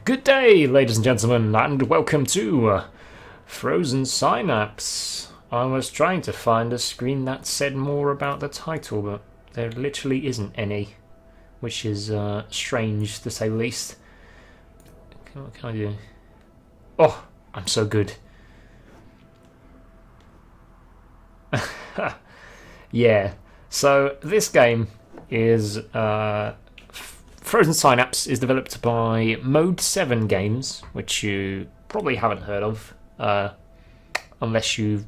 Good day, ladies and gentlemen, and welcome to Frozen Synapse. I was trying to find a screen that said more about the title, but there literally isn't any, which is strange to say the least. What can I do? Oh, I'm so good. Yeah, so this game is Frozen Synapse is developed by Mode 7 Games, which you probably haven't heard of, unless you've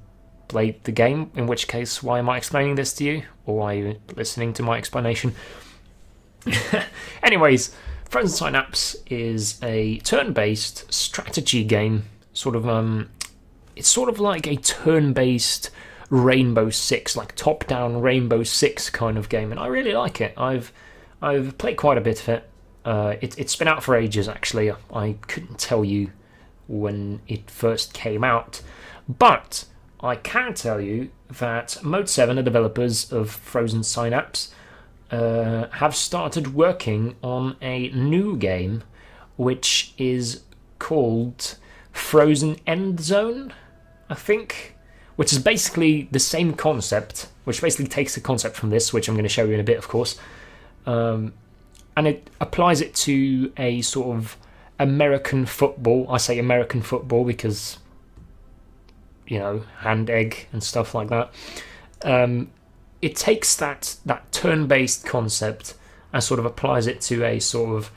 played the game, in which case, why am I explaining this to you? Or are you listening to my explanation? Anyways, Frozen Synapse is a turn-based strategy game, it's sort of like a turn-based Rainbow Six, like top-down Rainbow Six kind of game, and I really like it. I've played quite a bit of it. It's been out for ages, actually. I couldn't tell you when it first came out, but I can tell you that Mode 7, the developers of Frozen Synapse, have started working on a new game, which is called Frozen End Zone, I think, which is basically the same concept, which basically takes the concept from this, which I'm going to show you in a bit, of course, and it applies it to a sort of American football. I say American football because, you know, hand egg and stuff like that. It takes that turn-based concept and sort of applies it to a sort of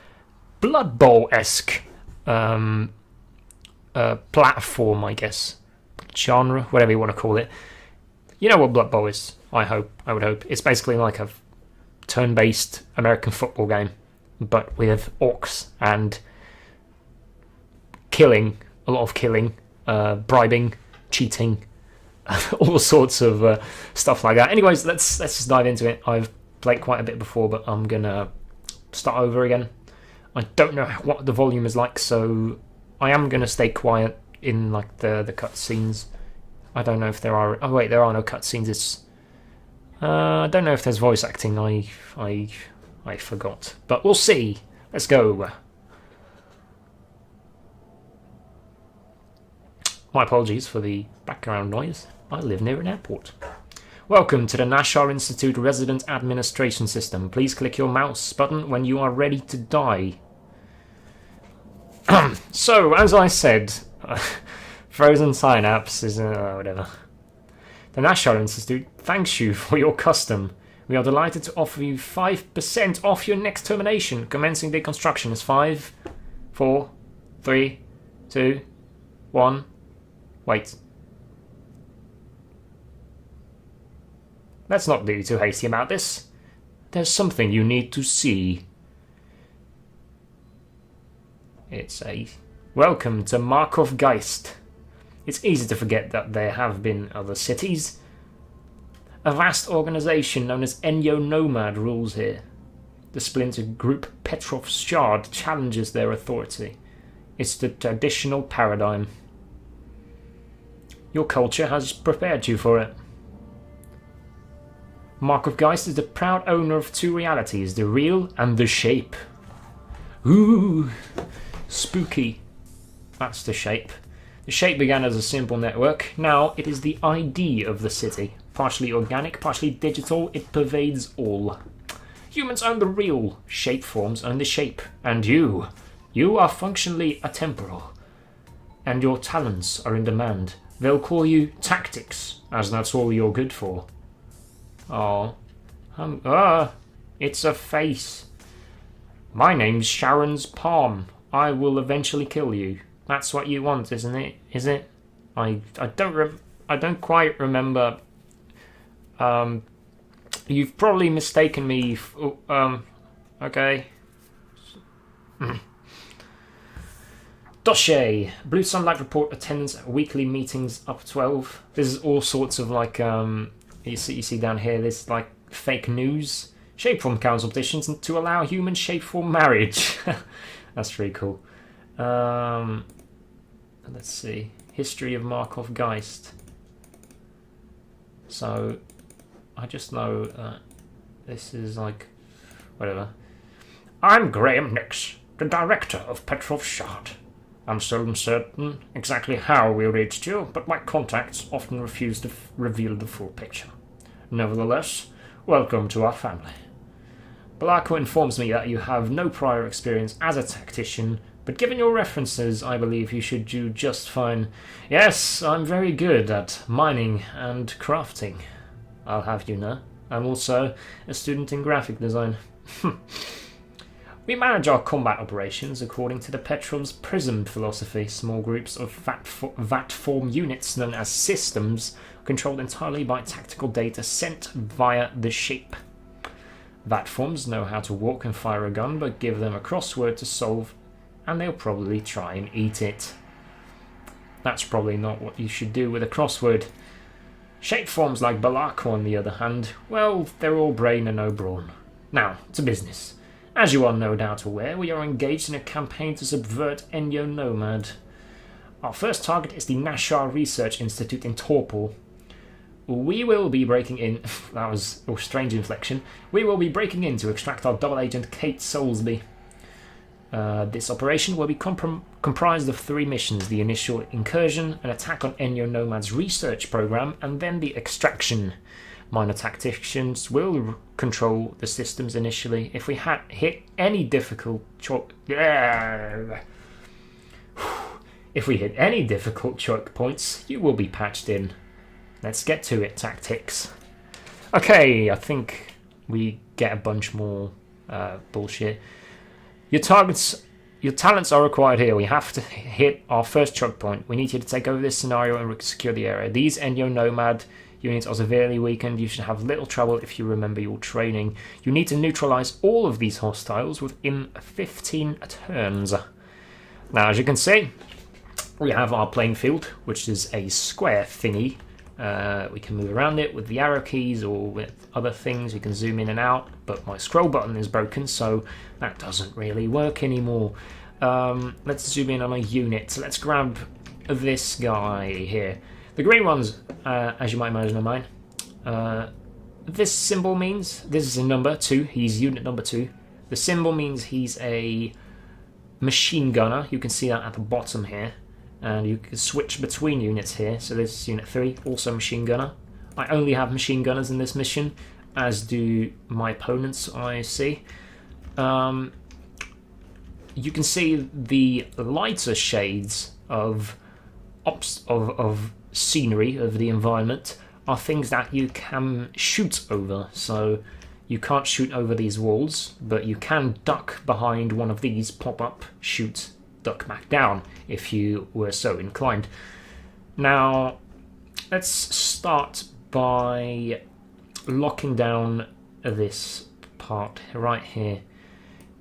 Bloodbowl-esque platform, I guess. Genre, whatever you want to call it. You know what Blood Bowl is, I would hope. It's basically like a turn-based American football game, but with orcs and killing, a lot of killing, bribing, cheating, all sorts of stuff like that. Anyways, let's just dive into it. I've played quite a bit before, but I'm gonna start over again. I don't know what the volume is like, so I am gonna stay quiet in like the cutscenes. I don't know if there are. Oh wait, there are no cutscenes. It's I don't know if there's voice acting. I forgot, but we'll see. Let's go. My apologies for the background noise. I live near an airport. Welcome to the Nashar Institute Resident Administration System. Please click your mouse button when you are ready to die. So, as I said, Frozen Synapse is whatever. The Nashar Institute thanks you for your custom. We are delighted to offer you 5% off your next termination. Commencing deconstruction is 5, 4, 3, 2, 1. Wait. Let's not be too hasty about this. There's something you need to see. It's a welcome to Markov Geist. It's easy to forget that there have been other cities. A vast organization known as Enyo Nomad rules here. The splinter group Petrov's Shard challenges their authority. It's the traditional paradigm. Your culture has prepared you for it. Markov Geist is the proud owner of two realities, the real and the shape. Ooh, spooky. That's the shape. The shape began as a simple network. Now it is the ID of the city. Partially organic, partially digital, it pervades all. Humans own the real, shape forms own the shape. And you are functionally atemporal. And your talents are in demand. They'll call you Tactics, as that's all you're good for. Oh. It's a face. My name's Sharon's palm. I will eventually kill you. That's what you want, isn't it? Is it? I don't quite remember. You've probably mistaken me. Okay. Dossier. Blue Sunlight report attendance at weekly meetings up 12. This is all sorts of like you see down here. This like fake news. Shapeform council petitions to allow human shapeform marriage. That's pretty cool. Let's see. History of Markov Geist. So, I just know that this is like, whatever. I'm Graham Nix, the director of Petrov Shard. I'm still uncertain exactly how we reached you, but my contacts often refuse to reveal the full picture. Nevertheless, welcome to our family. Balako informs me that you have no prior experience as a tactician, but given your references, I believe you should do just fine. Yes, I'm very good at mining and crafting. I'll have you know. I'm also a student in graphic design. We manage our combat operations according to the Petrov's Prism philosophy. Small groups of vat-form units known as systems, controlled entirely by tactical data sent via the ship. Vat-forms know how to walk and fire a gun, but give them a crossword to solve, and they'll probably try and eat it. That's probably not what you should do with a crossword. Shapeforms like Balako, on the other hand, well, they're all brain and no brawn. Now, to business. As you are no doubt aware, we are engaged in a campaign to subvert Enyo Nomad. Our first target is the Nashar Research Institute in Torpor. We will be breaking in... that was a strange inflection. We will be breaking in to extract our double agent Kate Soulsby. This operation will be comprised of 3 missions: the initial incursion, an attack on Enyo Nomad's research program, and then the extraction. Minor tacticians will control the systems initially. If we hit any difficult choke points, you will be patched in. Let's get to it, tactics. Okay, I think we get a bunch more bullshit. Your talents are required here. We have to hit our first choke point. We need you to take over this scenario and secure the area. These Enyo Nomad units are severely weakened. You should have little trouble if you remember your training. You need to neutralize all of these hostiles within 15 turns. Now, as you can see, we have our playing field, which is a square thingy. We can move around it with the arrow keys or with other things. You can zoom in and out, but my scroll button is broken, so that doesn't really work anymore. Let's zoom in on a unit. So let's grab this guy here. The green ones, as you might imagine, are mine. This symbol means, this is a number 2, he's unit number 2. The symbol means he's a machine gunner. You can see that at the bottom here. And you can switch between units here. So this is unit 3, also machine gunner. I only have machine gunners in this mission, as do my opponents, I see. You can see the lighter shades of scenery, of the environment, are things that you can shoot over. So you can't shoot over these walls, but you can duck behind one of these, pop up, shoot, duck back down if you were so inclined. Now, let's start by locking down this part right here,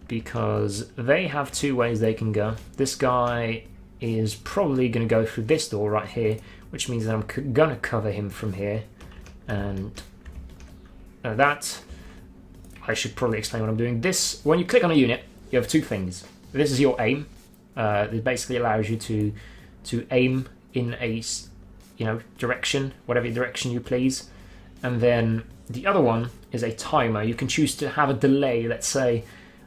because they have 2 ways they can go. This guy is probably going to go through this door right here, which means that I'm going to cover him from here. And that, I should probably explain what I'm doing. This, when you click on a unit, you have 2 things. This is your aim. It basically allows you to aim in a direction, whatever direction you please. And then the other one is a timer. You can choose to have a delay. Let's say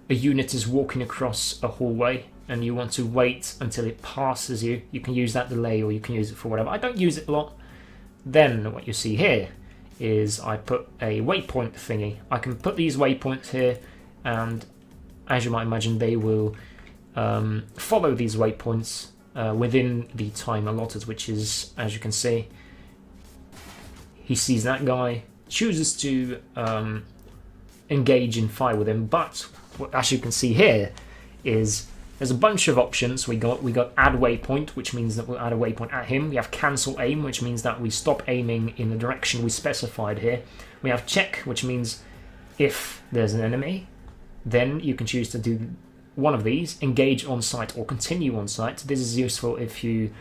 a unit is walking across a hallway and you want to wait until it passes you. You can use that delay, or you can use it for whatever. I don't use it a lot. Then what you see here is I put a waypoint thingy. I can put these waypoints here, and as you might imagine, they will follow these waypoints within the time allotted, which is, as you can see, he sees that guy, chooses to engage in fire with him, but as you can see here is there's a bunch of options. We got add waypoint, which means that we'll add a waypoint at him. We have cancel aim, which means that we stop aiming in the direction we specified here. We have check, which means if there's an enemy, then you can choose to do one of these, engage on site or continue on site. This is useful if you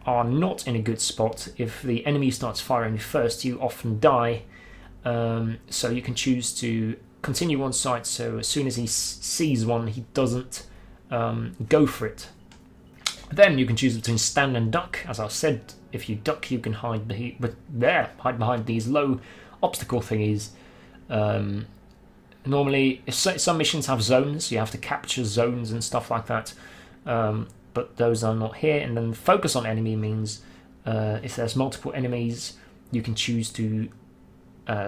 are not in a good spot. If the enemy starts firing first, you often die. So you can choose to continue on site, so as soon as he sees one, he doesn't go for it. Then you can choose between stand and duck. As I said, if you duck, you can hide behind these low obstacle thingies. Normally, some missions have zones, you have to capture zones and stuff like that, but those are not here. And then focus on enemy means if there's multiple enemies, you can choose to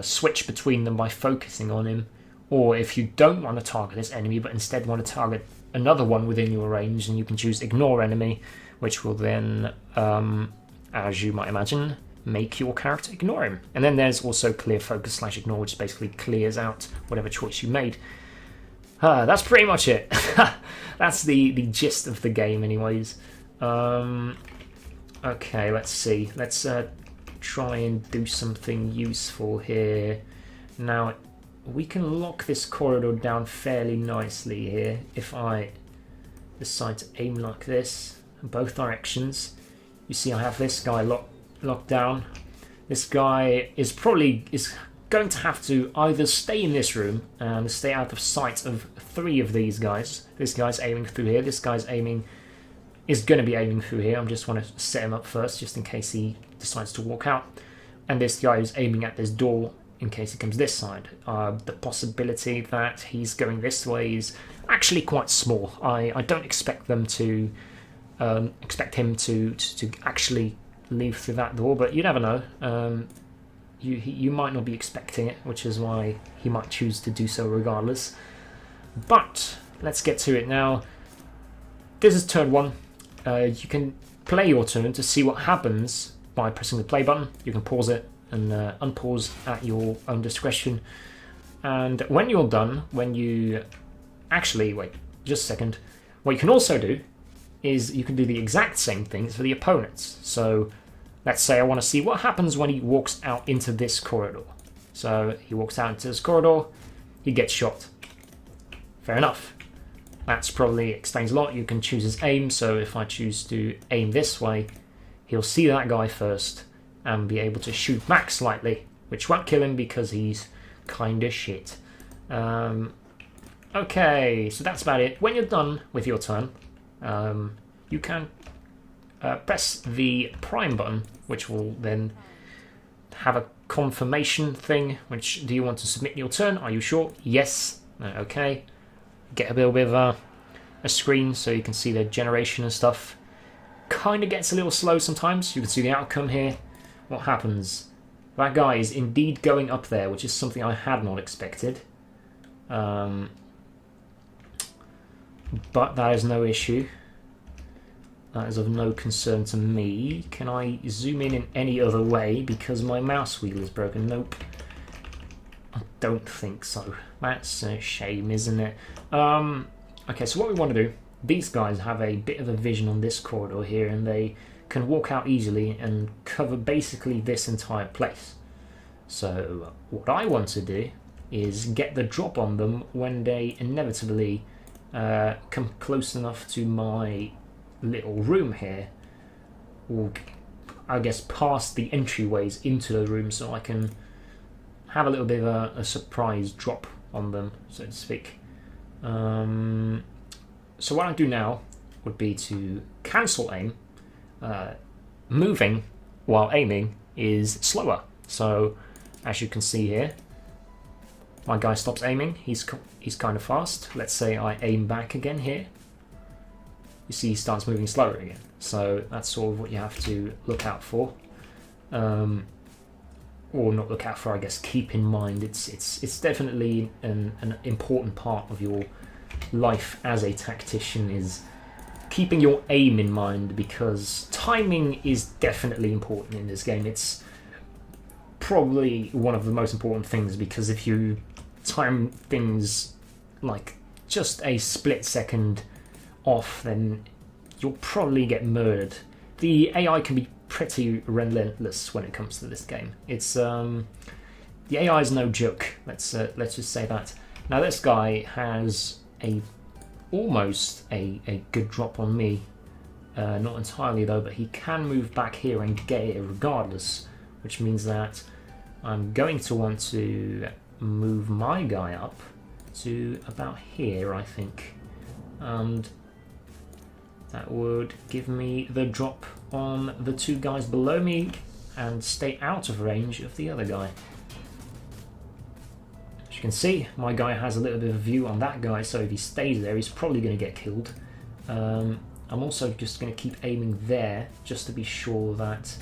switch between them by focusing on him, or if you don't want to target this enemy but instead want to target another one within your range, then you can choose ignore enemy, which will then, as you might imagine, make your character ignore him. And then there's also clear focus / ignore, which basically clears out whatever choice you made. That's pretty much it. That's the gist of the game anyways. Okay, let's see. Let's try and do something useful here. Now, we can lock this corridor down fairly nicely here if I decide to aim like this in both directions. You see I have this guy locked down. This guy is going to have to either stay in this room and stay out of sight of 3 of these guys. This guy's aiming through here. This guy's is going to be aiming through here. I just want to set him up first just in case he decides to walk out. And this guy is aiming at this door in case he comes this side. The possibility that he's going this way is actually quite small. I don't expect them to expect him to actually leave through that door, but you never know. You might not be expecting it, which is why he might choose to do so regardless. But let's get to it now. This is turn 1. You can play your turn to see what happens by pressing the play button. You can pause it and unpause at your own discretion. And when you're done, wait just a second. What you can also do is you can do the exact same things for the opponents. So let's say I want to see what happens when he walks out into this corridor. So he walks out into this corridor, he gets shot. Fair enough. That's probably explains a lot. You can choose his aim, so if I choose to aim this way, he'll see that guy first and be able to shoot back slightly, which won't kill him because he's kinda shit. Okay, so that's about it. When you're done with your turn, you can press the prime button, which will then have a confirmation thing, which, do you want to submit your turn? Are you sure? Yes. Okay. Get a little bit of a screen so you can see the generation and stuff. Kind of gets a little slow sometimes. You can see the outcome here. What happens? That guy is indeed going up there, which is something I had not expected. But that is no issue. That is of no concern to me. Can I zoom in any other way because my mouse wheel is broken? Nope. I don't think so. That's a shame, isn't it? Okay, so what we want to do, these guys have a bit of a vision on this corridor here, and they can walk out easily and cover basically this entire place. So what I want to do is get the drop on them when they inevitably come close enough to my little room here, or I guess past the entryways into the room, so I can have a little bit of a surprise drop on them, so to speak. So what I do now would be to cancel aim. Moving while aiming is slower. So as you can see here, my guy stops aiming. He's kind of fast. Let's say I aim back again here. You see he starts moving slower again. So that's sort of what you have to look out for. Or not look out for, I guess, keep in mind. It's definitely an important part of your life as a tactician, is keeping your aim in mind, because timing is definitely important in this game. It's probably one of the most important things, because if you time things like just a split second off, then you'll probably get murdered. The AI can be pretty relentless when it comes to this game. It's the AI is no joke. Let's just say that. Now this guy has almost a good drop on me. Not entirely though, but he can move back here and get it regardless, which means that I'm going to want to move my guy up to about here, I think, and that would give me the drop on the 2 guys below me and stay out of range of the other guy. Which can see, my guy has a little bit of a view on that guy, so if he stays there, he's probably going to get killed. I'm also just going to keep aiming there, just to be sure that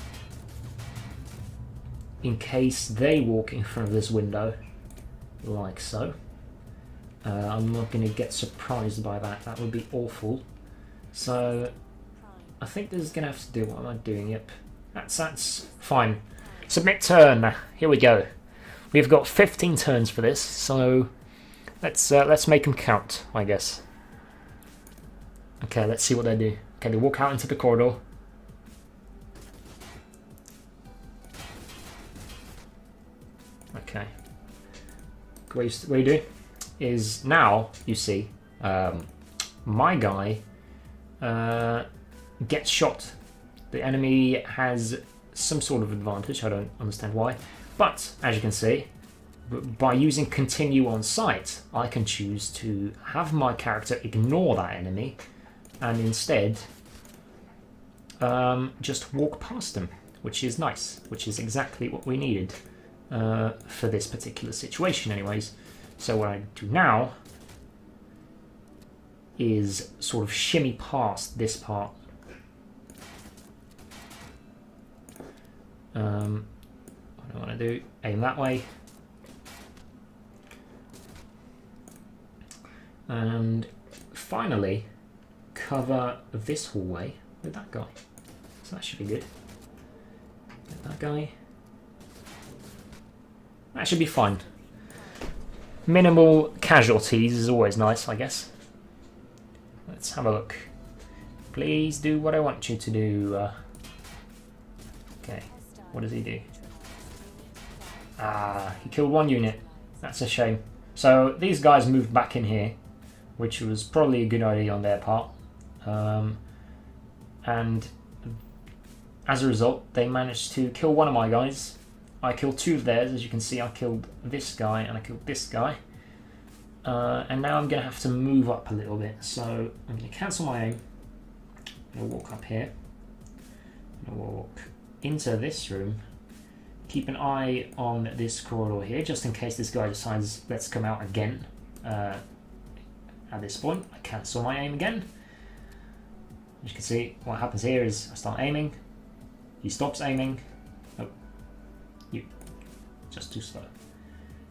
in case they walk in front of this window, like so, I'm not going to get surprised by that. That would be awful. So I think this is going to have to do. What am I doing? Yep, that's fine. Submit turn. Here we go. We've got 15 turns for this, so let's make them count, I guess. Okay, let's see what they do. Okay, they walk out into the corridor. Okay. What you do is now you see my guy gets shot. The enemy has some sort of advantage. I don't understand why. But, as you can see, by using continue on sight, I can choose to have my character ignore that enemy and instead just walk past them, which is nice, which is exactly what we needed for this particular situation anyways. So what I do now is sort of shimmy past this part. What I want to do, aim that way, and finally cover this hallway with that guy. So that should be good. Get that guy. That should be fine. Minimal casualties is always nice, I guess. Let's have a look. Please do what I want you to do. Okay, what does he do? Ah, he killed one unit. That's a shame. So these guys moved back in here, which was probably a good idea on their part. And as a result, they managed to kill one of my guys. I killed two of theirs. As you can see, I killed this guy and I killed this guy. And now I'm going to have to move up a little bit. So I'm going to cancel my aim. I'm going to walk up here. I'm going to walk into this room. Keep an eye on this corridor here, just in case this guy decides let's come out again. At this point, I cancel my aim again. As you can see, what happens here is I start aiming. He stops aiming. Oh, you just too slow.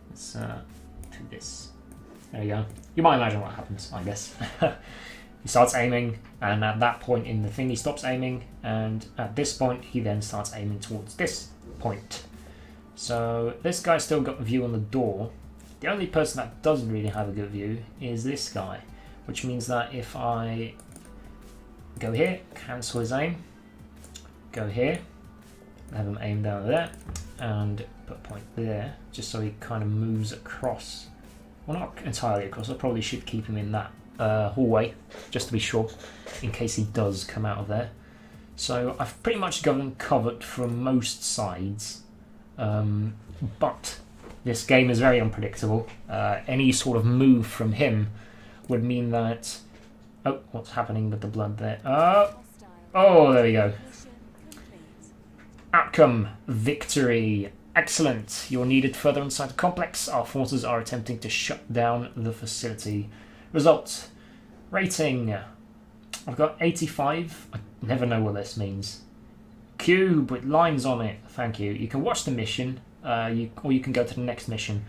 Let's do this. There you go. You might imagine what happens, I guess. He starts aiming, and at that point in the thing, he stops aiming, and at this point, he then starts aiming towards this point. So this guy's still got a view on the door. The only person that doesn't really have a good view is this guy, which means that if I go here, cancel his aim, go here, have him aim down there, and put a point there, just so he kind of moves across. Well, not entirely across. I probably should keep him in that hallway, just to be sure, in case he does come out of there. So I've pretty much got him covered from most sides, but this game is very unpredictable. Any sort of move from him would mean that... Oh, what's happening with the blood there? Oh, there we go. Outcome, victory. Excellent. You're needed further inside the complex. Our forces are attempting to shut down the facility. Result. Rating. I've got 85. I never know what this means. Cube with lines on it. Thank you. You can watch the mission, or you can go to the next mission.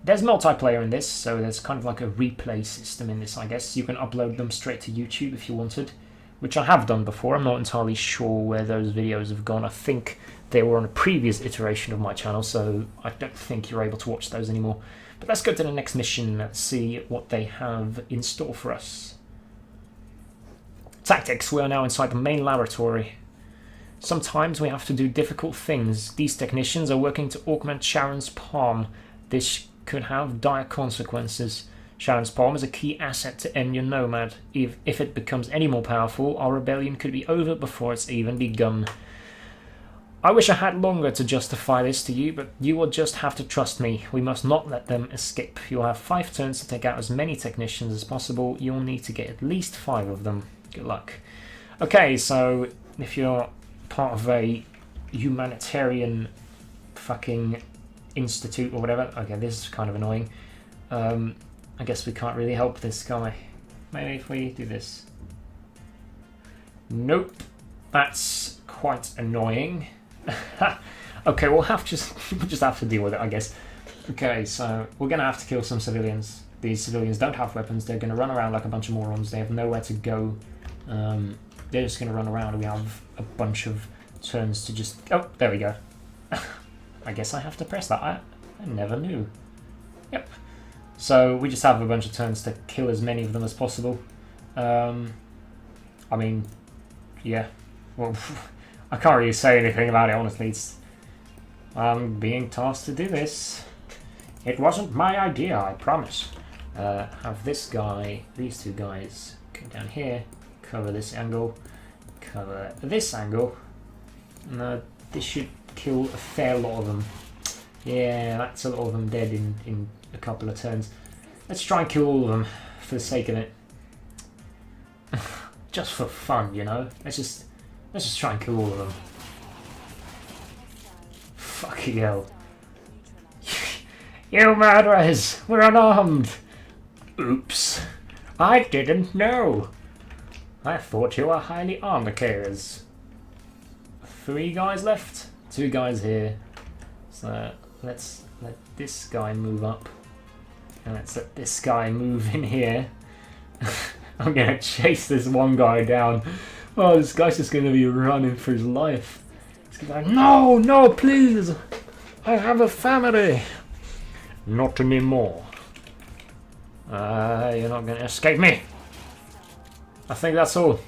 There's multiplayer in this, so there's kind of like a replay system in this, I guess. You can upload them straight to YouTube if you wanted, which I have done before. I'm not entirely sure where those videos have gone. I think they were on a previous iteration of my channel, so I don't think you're able to watch those anymore. But let's go to the next mission. Let's see what they have in store for us. Tactics. We are now inside the main laboratory. Sometimes we have to do difficult things. These technicians are working to augment Sharon's palm. This could have dire consequences. Sharon's palm is a key asset to end your nomad. If it becomes any more powerful, our rebellion could be over before it's even begun. I wish I had longer to justify this to you, but you will just have to trust me. We must not let them escape. You'll have 5 turns to take out as many technicians as possible. You'll need to get at least 5 of them. Good luck. Okay, so if you're part of a humanitarian fucking institute or whatever... Okay, this is kind of annoying. I guess we can't really help this guy. Maybe if we do this. Nope. That's quite annoying. Okay, we'll just have to deal with it, I guess. Okay, so we're gonna have to kill some civilians. These civilians don't have weapons. They're gonna run around like a bunch of morons. They have nowhere to go. They're just gonna run around, and we have a bunch of turns to just... Oh, there we go. I guess I have to press that. I never knew. Yep. So we just have a bunch of turns to kill as many of them as possible. I mean, yeah. Well, I can't really say anything about it, honestly. I'm being tasked to do this. It wasn't my idea, I promise. Have this guy, these two guys, go down here, cover this angle, cover this angle. No, this should kill a fair lot of them. Yeah, that's a lot of them dead in a couple of turns. Let's try and kill all of them for the sake of it. Just for fun, you know. Let's just try and kill all of them. Fucking hell. You murderers! We're unarmed! Oops. I didn't know. I thought you were highly armed carriers. 3 guys left. 2 guys here. So let's let this guy move up. And let's let this guy move in here. I'm gonna chase this one guy down. Oh, this guy's just gonna be running for his life. He's gonna be like, no, no, please! I have a family! Not anymore. You're not gonna escape me! I think that's all.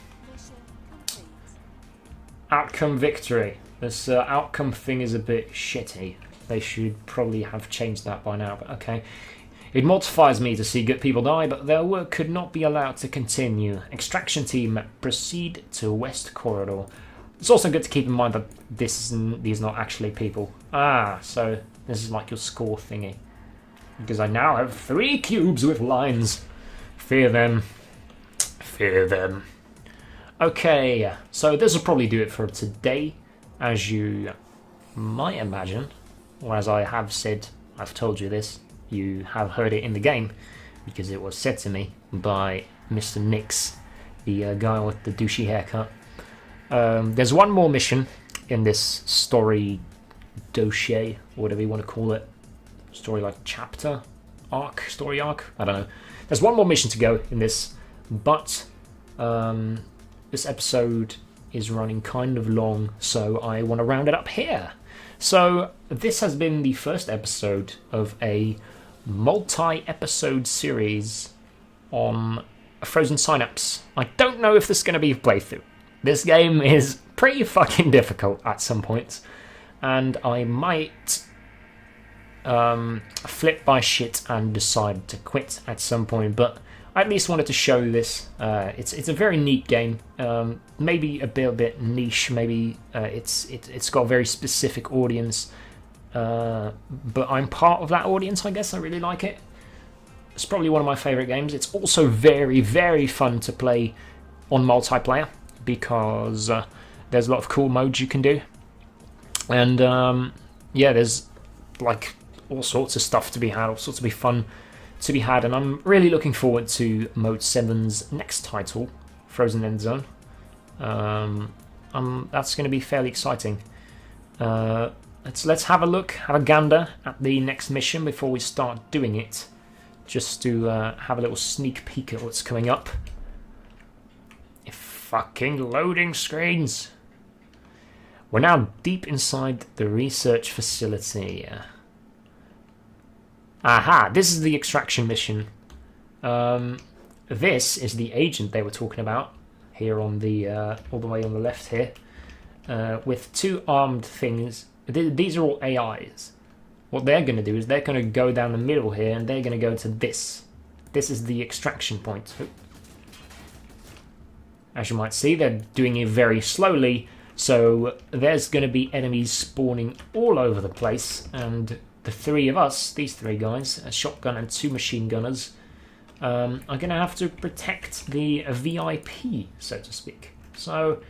Outcome victory. This outcome thing is a bit shitty. They should probably have changed that by now, but okay. It mortifies me to see good people die, but their work could not be allowed to continue. Extraction team, proceed to West Corridor. It's also good to keep in mind that these are not actually people. Ah, so this is like your score thingy. Because I now have 3 cubes with lines. Fear them. Fear them. Okay, so this will probably do it for today. As you might imagine, or as I have said, I've told you this, you have heard it in the game, because it was said to me by Mr. Nix, the guy with the douchey haircut. There's one more mission in this story dossier, whatever you want to call it. Story like chapter? Arc? Story arc? I don't know. There's one more mission to go in this, but this episode is running kind of long, so I want to round it up here. So this has been the first episode of a multi-episode series on Frozen Synapse. I don't know if this is going to be a playthrough. This game is pretty fucking difficult at some points, and I might flip my shit and decide to quit at some point, but I at least wanted to show this. It's a very neat game, maybe a bit niche, maybe it's got a very specific audience, but I'm part of that audience, I guess. I really like it. It's probably one of my favourite games. It's also very, very fun to play on multiplayer, because there's a lot of cool modes you can do, and yeah, there's like all sorts of stuff to be had, all sorts of fun to be had, and I'm really looking forward to Mode 7's next title, Frozen End Zone. That's going to be fairly exciting. Let's have a look, have a gander at the next mission before we start doing it, just to have a little sneak peek at what's coming up. Fucking loading screens! We're now deep inside the research facility. Aha, this is the extraction mission. This is the agent they were talking about here on the all the way on the left here, with 2 armed things. These are all AIs. What they're going to do is they're going to go down the middle here, and they're going to go to this. This is the extraction point. As you might see, they're doing it very slowly, so there's going to be enemies spawning all over the place, and the 3 of us, these 3 guys, a shotgun and 2 machine gunners, are going to have to protect the VIP, so to speak. So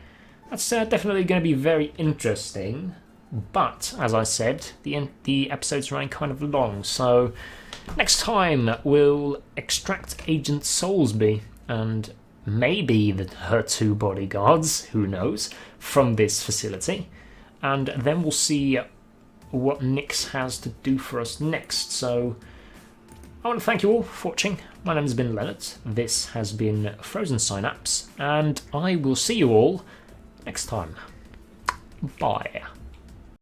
that's definitely going to be very interesting, but as I said, the episode's running kind of long, so Next time, we'll extract Agent Soulsby and maybe her 2 bodyguards, who knows, from this facility. And then we'll see what Nyx has to do for us next. So I want to thank you all for watching. My name has been Leonard. This has been Frozen Synapse, and I will see you all next time. Bye.